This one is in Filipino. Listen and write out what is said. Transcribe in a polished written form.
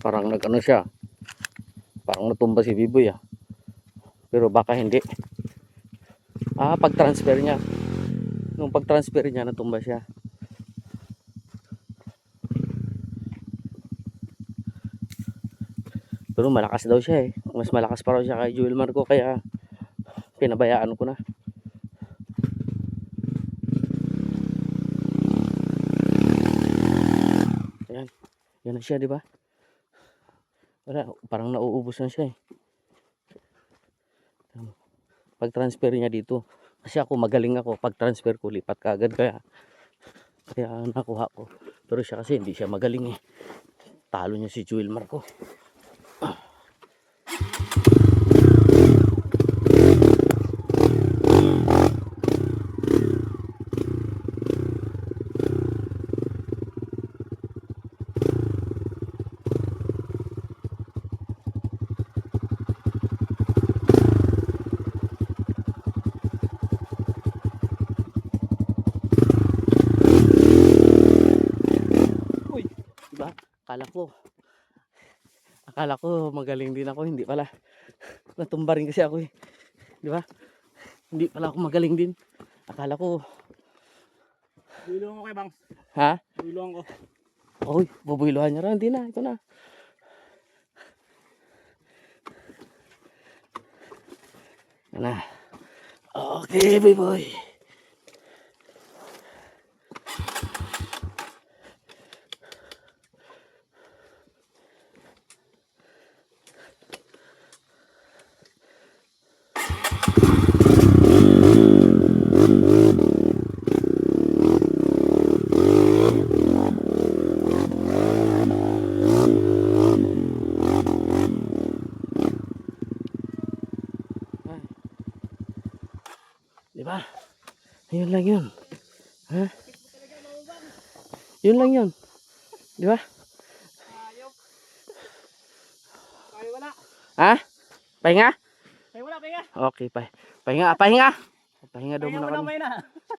Parang nag-ano siya. Parang natumba si Biboy ah. Pero baka hindi. Pag-transfer niya. Nung pag-transfer niya, natumba siya. Pero malakas daw siya eh. Mas malakas pa raw siya kay Joel Marco, kaya pinabayaan ko na. Ayan. Yan na siya, di ba? Wala, parang nauubos na siya eh. Pag-transfer niya dito. Kasi ako magaling ako. Pag-transfer ko, lipat ka agad. Kaya nakuha ko. Pero siya kasi hindi siya magaling eh. Talo niya si Joel Marco. Uy, diba? Akala ko magaling din ako, hindi pala. Natumba rin kasi ako eh. Di ba? Hindi pala ako magaling din. Akala ko. Builuhan ko kay Bangs. Ha? Builuhan ko. Uy, bubuiluhan niya rin. Hindi na, ito na. Yan na. Okay, boy. Di ba? Yun lang yun. Ha? Yun lang yun. Di ba? Ayok. Ay wala. Ha? Pahinga? Ay wala, pahinga. Okay, pahinga. Pahinga daw Pahinga muna mo na kami. may na.